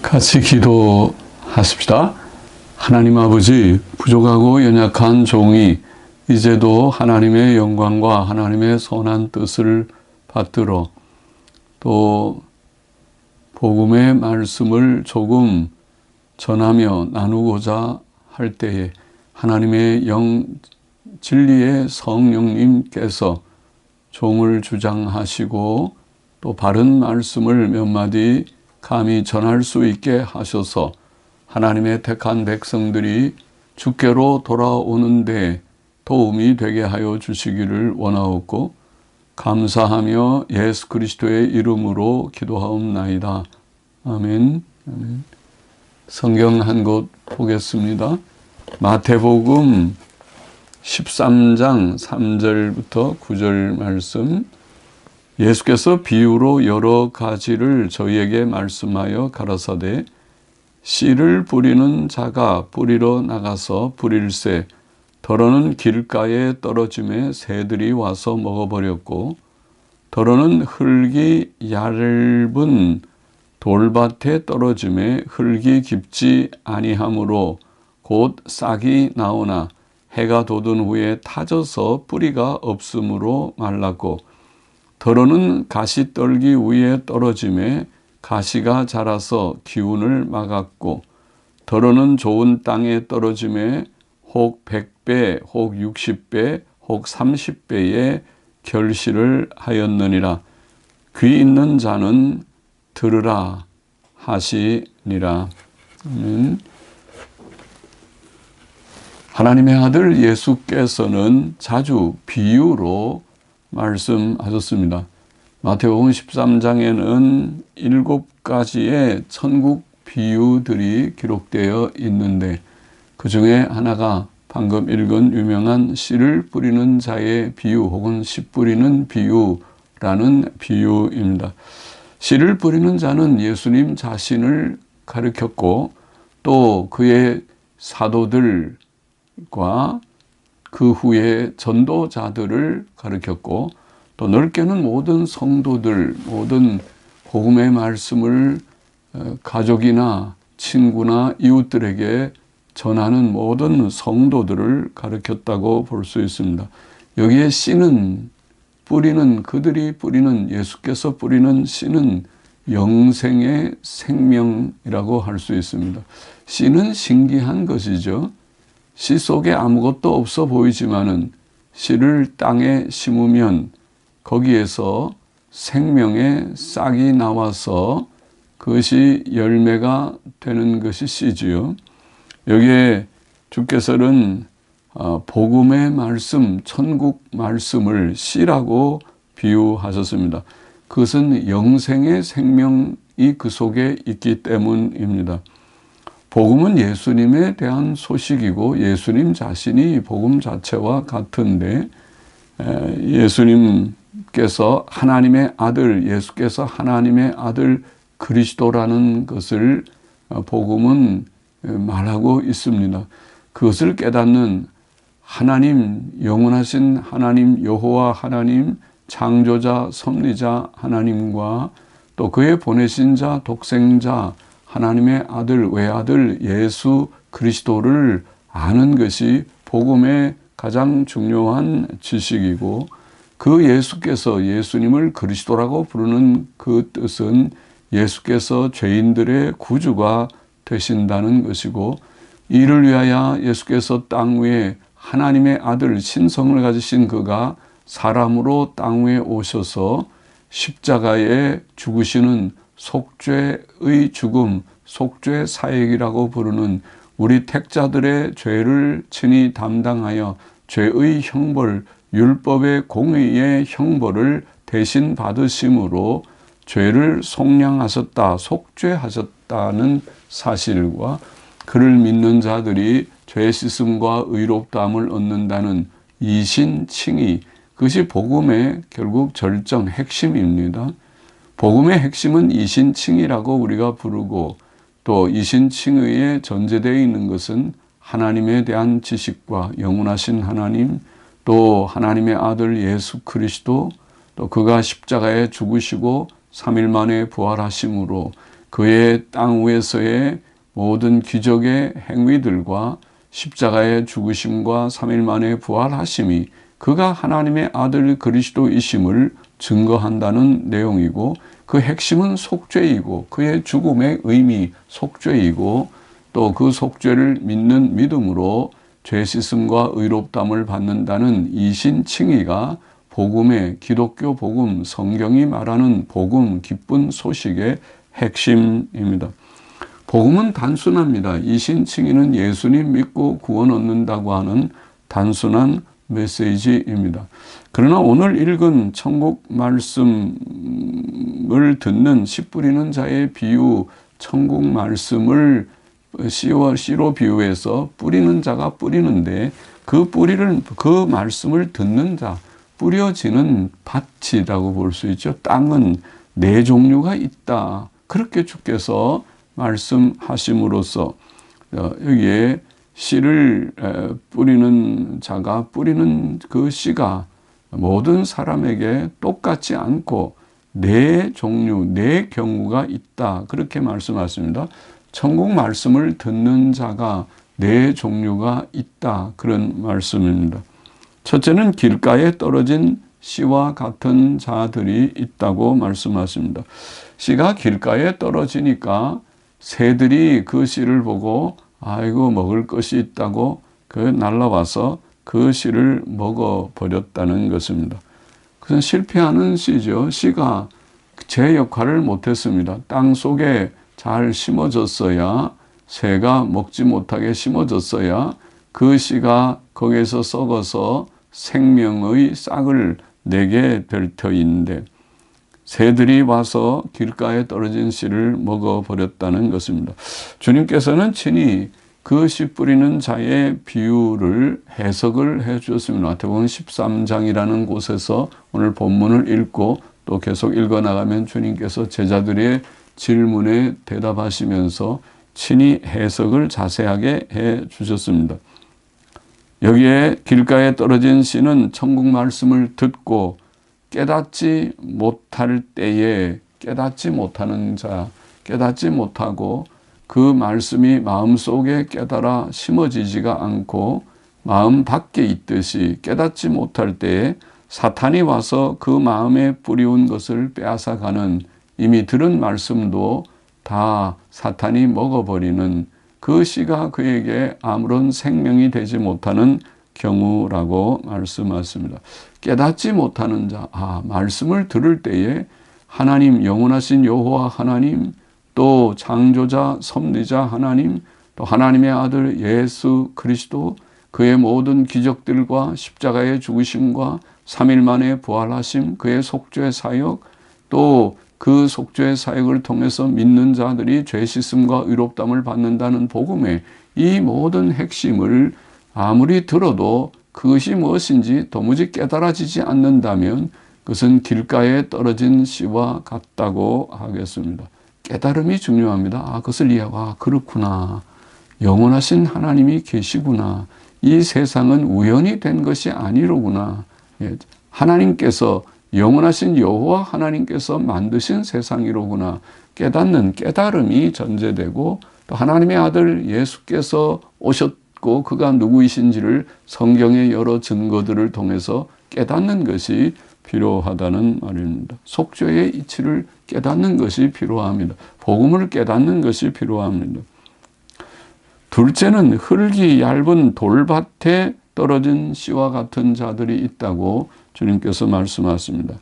같이 기도하십시다. 하나님 아버지, 부족하고 연약한 종이 이제도 하나님의 영광과 하나님의 선한 뜻을 받들어 또 복음의 말씀을 조금 전하며 나누고자 할 때에 하나님의 진리의 성령님께서 종을 주장하시고 또 바른 말씀을 몇 마디 감히 전할 수 있게 하셔서 하나님의 택한 백성들이 주께로 돌아오는데 도움이 되게 하여 주시기를 원하옵고 감사하며 예수 그리스도의 이름으로 기도하옵나이다. 아멘. 아멘. 성경 한 곳 보겠습니다. 마태복음 13장 3절부터 9절 말씀. 예수께서 비유로 여러 가지를 저희에게 말씀하여 가라사대 씨를 뿌리는 자가 뿌리러 나가서 뿌릴새 더러는 길가에 떨어짐에 새들이 와서 먹어버렸고 더러는 흙이 얇은 돌밭에 떨어짐에 흙이 깊지 아니하므로 곧 싹이 나오나 해가 돋은 후에 타져서 뿌리가 없으므로 말랐고 더러는 가시떨기 위에 떨어짐에 가시가 자라서 기운을 막았고 더러는 좋은 땅에 떨어짐에 혹 100배, 혹 60배, 혹 30배의 결실을 하였느니라. 귀 있는 자는 들으라 하시니라. 하나님의 아들 예수께서는 자주 비유로 말씀하셨습니다. 마태복음 13장에는 7가지의 천국 비유들이 기록되어 있는데 그 중에 하나가 방금 읽은 유명한 씨를 뿌리는 자의 비유 혹은 씨 뿌리는 비유라는 비유입니다. 씨를 뿌리는 자는 예수님 자신을 가리켰고 또 그의 사도들과 그 후에 전도자들을 가리켰고 또 넓게는 모든 성도들, 모든 복음의 말씀을 가족이나 친구나 이웃들에게 전하는 모든 성도들을 가리켰다고 볼 수 있습니다. 여기에 씨는 뿌리는 그들이 뿌리는 예수께서 뿌리는 씨는 영생의 생명이라고 할 수 있습니다. 씨는 신기한 것이죠. 씨 속에 아무것도 없어 보이지만은 씨를 땅에 심으면 거기에서 생명의 싹이 나와서 그것이 열매가 되는 것이 씨지요. 여기에 주께서는 복음의 말씀, 천국 말씀을 씨라고 비유하셨습니다. 그것은 영생의 생명이 그 속에 있기 때문입니다. 복음은 예수님에 대한 소식이고 예수님 자신이 복음 자체와 같은데 예수님께서 하나님의 아들, 예수께서 하나님의 아들 그리스도라는 것을 복음은 말하고 있습니다. 그것을 깨닫는 하나님, 영원하신 하나님, 여호와 하나님, 창조자, 섭리자 하나님과 또 그의 보내신 자, 독생자, 하나님의 아들, 외아들 예수 그리스도를 아는 것이 복음의 가장 중요한 지식이고 그 예수께서 예수님을 그리스도라고 부르는 그 뜻은 예수께서 죄인들의 구주가 되신다는 것이고 이를 위하여 예수께서 땅 위에 하나님의 아들 신성을 가지신 그가 사람으로 땅 위에 오셔서 십자가에 죽으시는 속죄의 죽음, 속죄 사역이라고 부르는 우리 택자들의 죄를 친히 담당하여 죄의 형벌, 율법의 공의의 형벌을 대신 받으심으로 죄를 속량하셨다, 속죄하셨다는 사실과 그를 믿는 자들이 죄 씻음과 의롭다함을 얻는다는 이신칭의, 그것이 복음의 결국 절정, 핵심입니다. 복음의 핵심은 이신칭의라고 우리가 부르고 또 이신칭의에 전제되어 있는 것은 하나님에 대한 지식과 영원하신 하나님, 또 하나님의 아들 예수 그리스도, 또 그가 십자가에 죽으시고 3일 만에 부활하심으로 그의 땅 위에서의 모든 기적의 행위들과 십자가의 죽으심과 3일 만에 부활하심이 그가 하나님의 아들 그리스도이심을 증거한다는 내용이고, 그 핵심은 속죄이고 그의 죽음의 의미 속죄이고, 또 그 속죄를 믿는 믿음으로 죄 씻음과 의롭다함을 받는다는 이신칭의가 복음의, 기독교 복음, 성경이 말하는 복음, 기쁜 소식의 핵심입니다. 복음은 단순합니다. 이신칭의는 예수님 믿고 구원 얻는다고 하는 단순한 메시지입니다. 그러나 오늘 읽은 천국 말씀을 듣는 씨 뿌리는 자의 비유, 천국 말씀을 씨로 비유해서 뿌리는 자가 뿌리는데, 그 말씀을 듣는 자, 뿌려지는 밭이라고 볼 수 있죠. 땅은 네 종류가 있다. 그렇게 주께서 말씀하심으로써 여기에 씨를 뿌리는 자가 뿌리는 그 씨가 모든 사람에게 똑같지 않고 네 종류, 네 경우가 있다. 그렇게 말씀하십니다. 천국 말씀을 듣는 자가 네 종류가 있다. 그런 말씀입니다. 첫째는 길가에 떨어진 씨와 같은 자들이 있다고 말씀하십니다. 씨가 길가에 떨어지니까 새들이 그 씨를 보고 아이고 먹을 것이 있다고 날아와서 그 씨를 먹어버렸다는 것입니다. 그것은 실패하는 씨죠. 씨가 제 역할을 못했습니다. 땅 속에 잘 심어졌어야, 새가 먹지 못하게 심어졌어야 그 씨가 거기에서 썩어서 생명의 싹을 내게 될 터인데, 새들이 와서 길가에 떨어진 씨를 먹어버렸다는 것입니다. 주님께서는 친히 그 씨 뿌리는 자의 비유를 해석을 해 주셨습니다. 마태복음 13장이라는 곳에서 오늘 본문을 읽고 또 계속 읽어나가면 주님께서 제자들의 질문에 대답하시면서 친히 해석을 자세하게 해 주셨습니다. 여기에 길가에 떨어진 씨는 천국 말씀을 듣고 깨닫지 못할 때에, 깨닫지 못하는 자, 깨닫지 못하고 그 말씀이 마음속에 깨달아 심어지지가 않고 마음 밖에 있듯이 깨닫지 못할 때에 사탄이 와서 그 마음에 뿌리운 것을 빼앗아가는, 이미 들은 말씀도 다 사탄이 먹어버리는 그 씨가 그에게 아무런 생명이 되지 못하는 경우라고 말씀하십니다. 깨닫지 못하는 자, 말씀을 들을 때에 하나님, 영원하신 여호와 하나님, 또 창조자, 섭리자 하나님, 또 하나님의 아들 예수 그리스도, 그의 모든 기적들과 십자가의 죽으심과 3일 만에 부활하심, 그의 속죄 사역, 또 그 속죄 사역을 통해서 믿는 자들이 죄 씻음과 의롭다함을 받는다는 복음의 이 모든 핵심을 아무리 들어도 그것이 무엇인지 도무지 깨달아지지 않는다면 그것은 길가에 떨어진 씨와 같다고 하겠습니다. 깨달음이 중요합니다. 그것을 이해하고, 그렇구나. 영원하신 하나님이 계시구나. 이 세상은 우연히 된 것이 아니로구나. 하나님께서, 영원하신 여호와 하나님께서 만드신 세상이로구나. 깨닫는 깨달음이 전제되고, 또 하나님의 아들 예수께서 오셨고 그가 누구이신지를 성경의 여러 증거들을 통해서 깨닫는 것이 필요하다는 말입니다. 속죄의 이치를 깨닫는 것이 필요합니다. 복음을 깨닫는 것이 필요합니다. 둘째는 흙이 얇은 돌밭에 떨어진 씨와 같은 자들이 있다고 주님께서 말씀하십니다.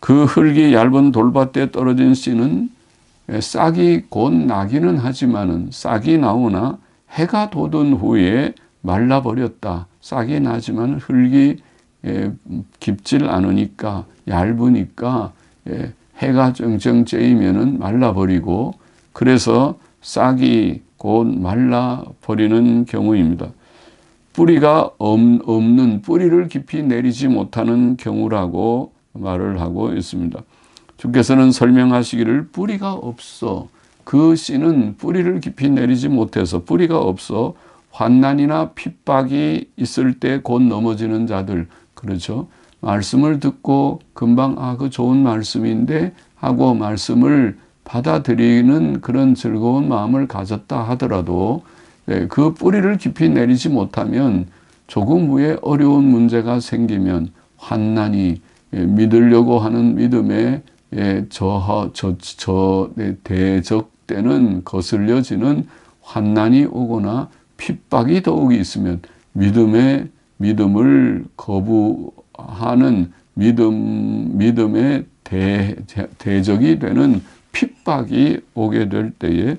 그 흙이 얇은 돌밭에 떨어진 씨는 싹이 곧 나기는 하지만은, 싹이 나오나 해가 돋은 후에 말라버렸다. 싹이 나지만 흙이 깊질 않으니까, 얇으니까 해가 쨍쨍 쬐이면은 말라버리고, 그래서 싹이 곧 말라버리는 경우입니다. 뿌리가 없는, 뿌리를 깊이 내리지 못하는 경우라고 말을 하고 있습니다. 주께서는 설명하시기를 뿌리가 없어. 그 씨는 뿌리를 깊이 내리지 못해서, 뿌리가 없어 환난이나 핍박이 있을 때 곧 넘어지는 자들, 그렇죠. 말씀을 듣고 금방 그 좋은 말씀인데 하고 말씀을 받아들이는 그런 즐거운 마음을 가졌다 하더라도 그 뿌리를 깊이 내리지 못하면 조금 후에 어려운 문제가 생기면 환난이 믿으려고 하는 믿음에 대적되는 거슬려지는 환난이 오거나 핍박이 더욱이 있으면 믿음을 거부하는 믿음의 대적이 되는 핍박이 오게 될 때에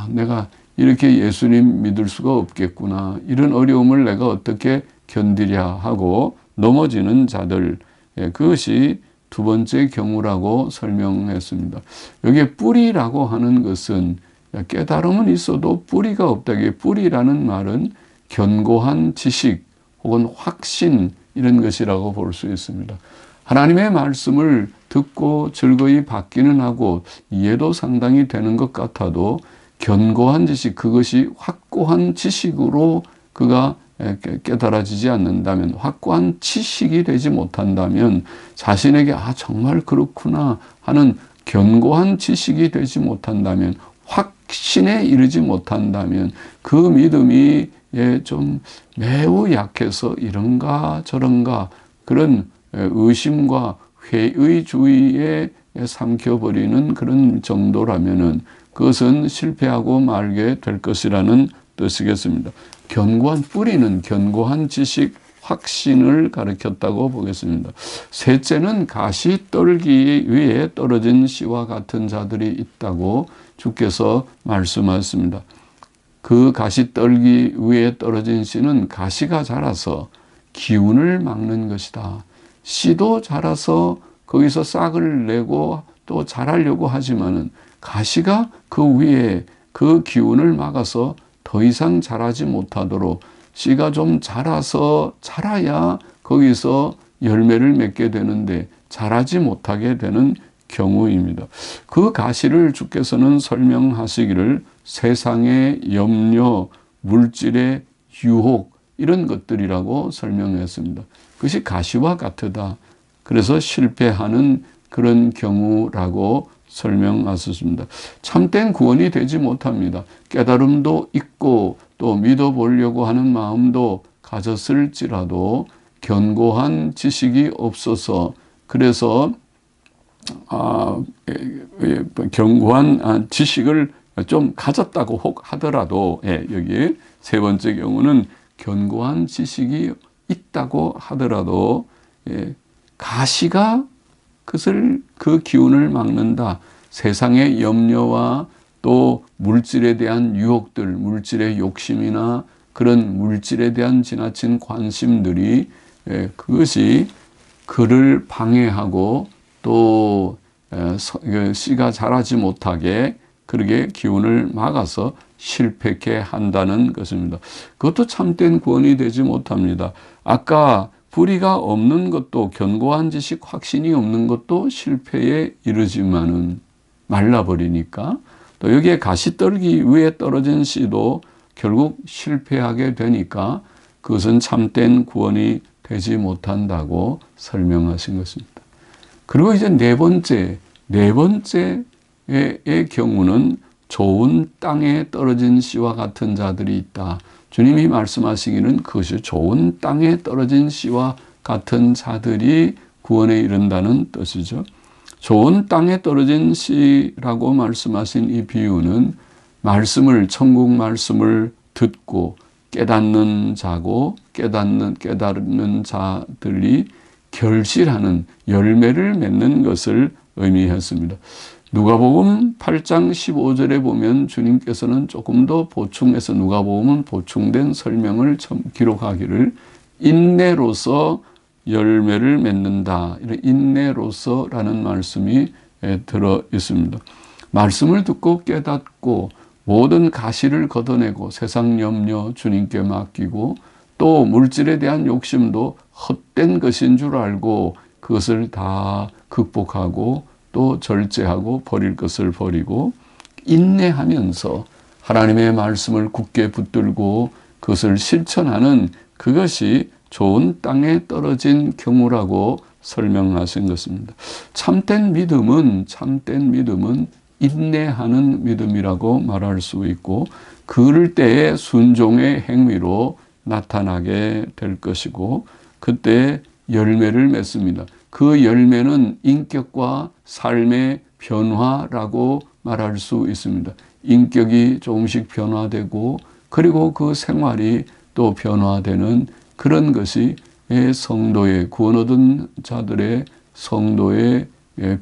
내가 이렇게 예수님 믿을 수가 없겠구나. 이런 어려움을 내가 어떻게 견디랴 하고 넘어지는 자들, 그것이 두 번째 경우라고 설명했습니다. 여기에 뿌리라고 하는 것은 깨달음은 있어도 뿌리가 없다기에 뿌리라는 말은 견고한 지식 혹은 확신 이런 것이라고 볼 수 있습니다. 하나님의 말씀을 듣고 즐거이 받기는 하고 이해도 상당히 되는 것 같아도 견고한 지식, 그것이 확고한 지식으로 그가 깨달아지지 않는다면, 확고한 지식이 되지 못한다면, 자신에게 정말 그렇구나 하는 견고한 지식이 되지 못한다면, 확신에 이르지 못한다면 그 믿음이 좀 매우 약해서 이런가 저런가 그런 의심과 회의주의에 삼켜버리는 그런 정도라면은 그것은 실패하고 말게 될 것이라는 뜻이겠습니다. 견고한 뿌리는 견고한 지식, 확신을 가르쳤다고 보겠습니다. 셋째는 가시떨기 위에 떨어진 씨와 같은 자들이 있다고 주께서 말씀하셨습니다. 그 가시떨기 위에 떨어진 씨는 가시가 자라서 기운을 막는 것이다. 씨도 자라서 거기서 싹을 내고 또 자라려고 하지만은 가시가 그 위에 그 기운을 막아서 더 이상 자라지 못하도록 씨가 좀 자라야 거기서 열매를 맺게 되는데 자라지 못하게 되는 경우입니다. 그 가시를 주께서는 설명하시기를 세상의 염려, 물질의 유혹 이런 것들이라고 설명했습니다. 그것이 가시와 같으다. 그래서 실패하는 그런 경우라고 설명하셨습니다. 참된 구원이 되지 못합니다. 깨달음도 있고 또 믿어보려고 하는 마음도 가졌을지라도 견고한 지식이 없어서 그래서 견고한 지식을 좀 가졌다고 혹 하더라도 여기 세 번째 경우는 견고한 지식이 있다고 하더라도 가시가 그 기운을 막는다. 세상의 염려와 또 물질에 대한 유혹들, 물질의 욕심이나 그런 물질에 대한 지나친 관심들이 그것이 그를 방해하고 또 씨가 자라지 못하게 그렇게 기운을 막아서 실패케 한다는 것입니다. 그것도 참된 구원이 되지 못합니다. 아까 뿌리가 없는 것도 견고한 지식 확신이 없는 것도 실패에 이르지만은 말라버리니까 또 여기에 가시떨기 위에 떨어진 씨도 결국 실패하게 되니까 그것은 참된 구원이 되지 못한다고 설명하신 것입니다. 그리고 이제 네 번째의 경우는 좋은 땅에 떨어진 씨와 같은 자들이 있다. 주님이 말씀하시기는 그것이 좋은 땅에 떨어진 씨와 같은 자들이 구원에 이른다는 뜻이죠. 좋은 땅에 떨어진 씨라고 말씀하신 이 비유는 천국 말씀을 듣고 깨닫는 자고 깨닫는 자들이 결실하는 열매를 맺는 것을 의미했습니다. 누가복음 8장 15절에 보면 주님께서는 조금 더 보충해서 누가복음은 보충된 설명을 기록하기를 인내로서 열매를 맺는다. 이런 인내로서라는 말씀이 들어 있습니다. 말씀을 듣고 깨닫고 모든 가시를 걷어내고 세상 염려 주님께 맡기고 또 물질에 대한 욕심도 헛된 것인 줄 알고 그것을 다 극복하고 또 절제하고 버릴 것을 버리고 인내하면서 하나님의 말씀을 굳게 붙들고 그것을 실천하는 그것이 좋은 땅에 떨어진 경우라고 설명하신 것입니다. 참된 믿음은 인내하는 믿음이라고 말할 수 있고, 그럴 때에 순종의 행위로 나타나게 될 것이고, 그때 열매를 맺습니다. 그 열매는 인격과 삶의 변화라고 말할 수 있습니다. 인격이 조금씩 변화되고, 그리고 그 생활이 또 변화되는 그런 것이 성도의, 구원 얻은 자들의 성도의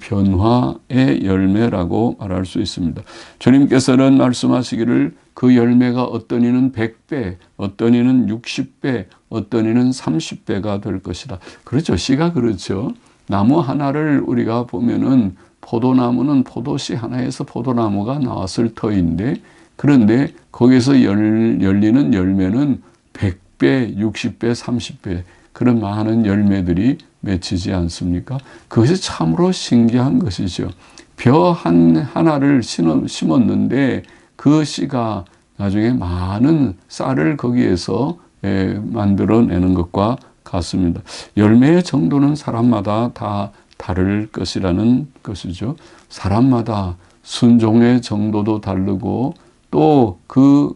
변화의 열매라고 말할 수 있습니다. 주님께서는 말씀하시기를 그 열매가 어떤 이는 100배, 어떤 이는 60배, 어떤 이는 30배가 될 것이다. 그렇죠. 씨가 그렇죠. 나무 하나를 우리가 보면은 포도나무는 포도씨 하나에서 포도나무가 나왔을 터인데, 그런데 거기서 열리는 열매는 100배, 60배, 30배 그런 많은 열매들이 맺히지 않습니까? 그것이 참으로 신기한 것이죠. 벼 하나를 심었는데 그 씨가 나중에 많은 쌀을 거기에서 만들어내는 것과 같습니다. 열매의 정도는 사람마다 다 다를 것이라는 것이죠. 사람마다 순종의 정도도 다르고, 또 그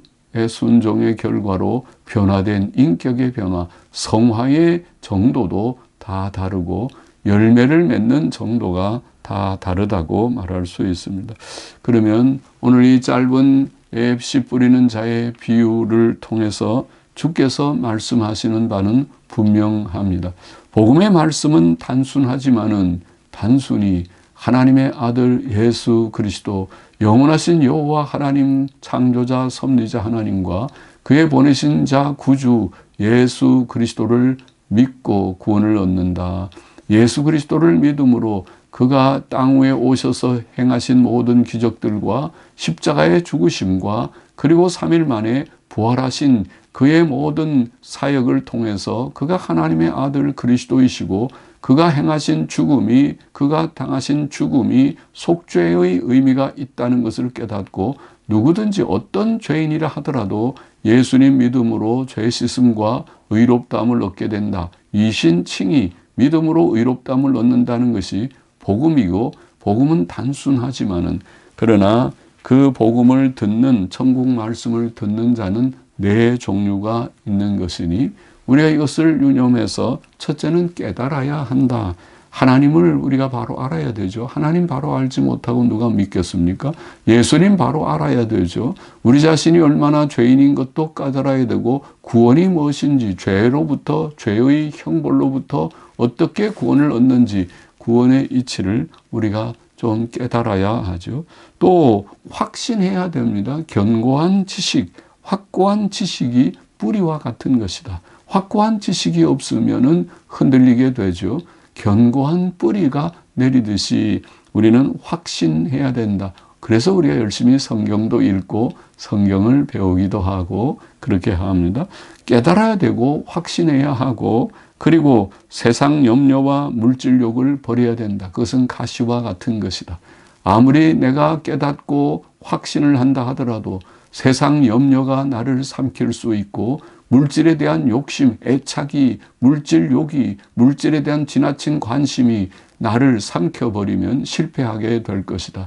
순종의 결과로 변화된 인격의 변화, 성화의 정도도 다 다르고, 열매를 맺는 정도가 다 다르다고 말할 수 있습니다. 그러면 오늘 이 짧은 씨 뿌리는 자의 비유를 통해서 주께서 말씀하시는 바는 분명합니다. 복음의 말씀은 단순하지만은 단순히 하나님의 아들 예수 그리스도, 영원하신 여호와 하나님, 창조자 섭리자 하나님과 그의 보내신 자 구주 예수 그리스도를 믿고 구원을 얻는다. 예수 그리스도를 믿음으로 그가 땅 위에 오셔서 행하신 모든 기적들과 십자가의 죽으심과 그리고 3일 만에 부활하신 그의 모든 사역을 통해서 그가 하나님의 아들 그리스도이시고, 그가 행하신 죽음이, 그가 당하신 죽음이 속죄의 의미가 있다는 것을 깨닫고, 누구든지 어떤 죄인이라 하더라도 예수님 믿음으로 죄 씻음과 의롭다함을 얻게 된다. 이신칭의 믿음으로 의롭다함을 얻는다는 것이 복음이고, 복음은 단순하지만은, 그러나 그 복음을 듣는, 천국 말씀을 듣는 자는 네 종류가 있는 것이니, 우리가 이것을 유념해서 첫째는 깨달아야 한다. 하나님을 우리가 바로 알아야 되죠. 하나님 바로 알지 못하고 누가 믿겠습니까? 예수님 바로 알아야 되죠. 우리 자신이 얼마나 죄인인 것도 깨달아야 되고, 구원이 무엇인지, 죄로부터, 죄의 형벌로부터 어떻게 구원을 얻는지, 구원의 이치를 우리가 좀 깨달아야 하죠. 또 확신해야 됩니다. 견고한 지식, 확고한 지식이 뿌리와 같은 것이다. 확고한 지식이 없으면은 흔들리게 되죠. 견고한 뿌리가 내리듯이 우리는 확신해야 된다. 그래서 우리가 열심히 성경도 읽고 성경을 배우기도 하고 그렇게 합니다. 깨달아야 되고 확신해야 하고, 그리고 세상 염려와 물질욕을 버려야 된다. 그것은 가시와 같은 것이다. 아무리 내가 깨닫고 확신을 한다 하더라도 세상 염려가 나를 삼킬 수 있고, 물질에 대한 욕심, 애착이, 물질욕이, 물질에 대한 지나친 관심이 나를 삼켜버리면 실패하게 될 것이다.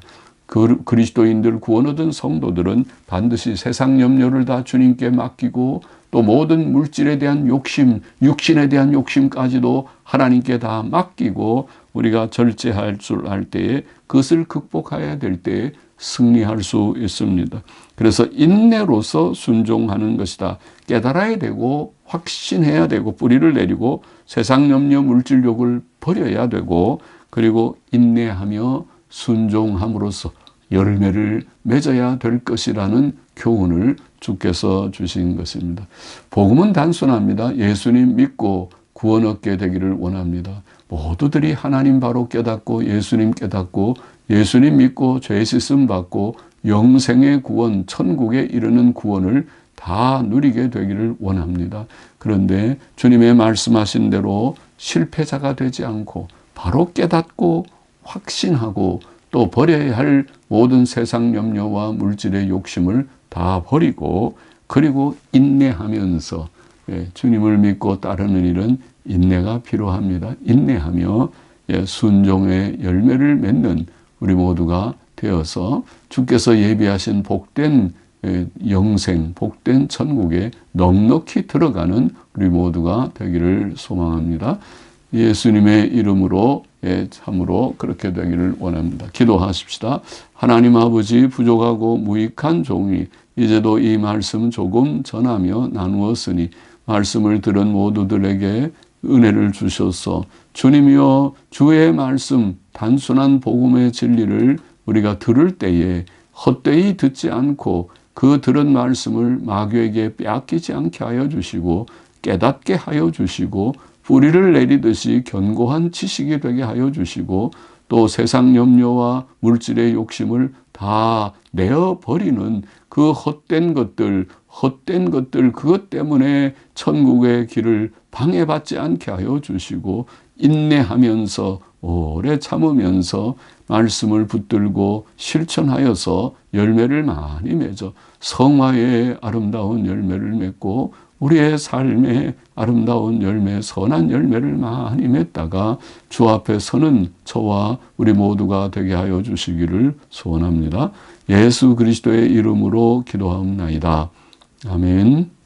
그리스도인들, 구원 얻은 성도들은 반드시 세상 염려를 다 주님께 맡기고, 또 모든 물질에 대한 욕심, 육신에 대한 욕심까지도 하나님께 다 맡기고, 우리가 절제할 줄 알 때에, 그것을 극복해야 될 때에 승리할 수 있습니다. 그래서 인내로서 순종하는 것이다. 깨달아야 되고 확신해야 되고 뿌리를 내리고 세상 염려 물질욕을 버려야 되고, 그리고 인내하며 순종함으로써 열매를 맺어야 될 것이라는 교훈을 주께서 주신 것입니다. 복음은 단순합니다. 예수님 믿고 구원 얻게 되기를 원합니다. 모두들이 하나님 바로 깨닫고 예수님 깨닫고 예수님 믿고 죄 씻음 받고 영생의 구원, 천국에 이르는 구원을 다 누리게 되기를 원합니다. 그런데 주님의 말씀하신 대로 실패자가 되지 않고 바로 깨닫고 확신하고, 또 버려야 할 모든 세상 염려와 물질의 욕심을 다 버리고, 그리고 인내하면서, 주님을 믿고 따르는 일은 인내가 필요합니다. 인내하며 순종의 열매를 맺는 우리 모두가 되어서 주께서 예비하신 복된 영생, 복된 천국에 넉넉히 들어가는 우리 모두가 되기를 소망합니다. 예수님의 이름으로 참으로 그렇게 되기를 원합니다. 기도하십시다. 하나님 아버지, 부족하고 무익한 종이 이제도 이 말씀 조금 전하며 나누었으니 말씀을 들은 모두들에게 은혜를 주셔서 주님이여, 주의 말씀, 단순한 복음의 진리를 우리가 들을 때에 헛되이 듣지 않고 그 들은 말씀을 마귀에게 빼앗기지 않게 하여 주시고 깨닫게 하여 주시고 뿌리를 내리듯이 견고한 지식이 되게 하여 주시고 또 세상 염려와 물질의 욕심을 다 내어버리는 그 헛된 것들 그것 때문에 천국의 길을 방해받지 않게 하여 주시고 인내하면서 오래 참으면서 말씀을 붙들고 실천하여서 열매를 많이 맺어 성화의 아름다운 열매를 맺고 우리의 삶의 아름다운 열매, 선한 열매를 많이 맺다가 주 앞에 서는 저와 우리 모두가 되게 하여 주시기를 소원합니다. 예수 그리스도의 이름으로 기도하옵나이다. 아멘.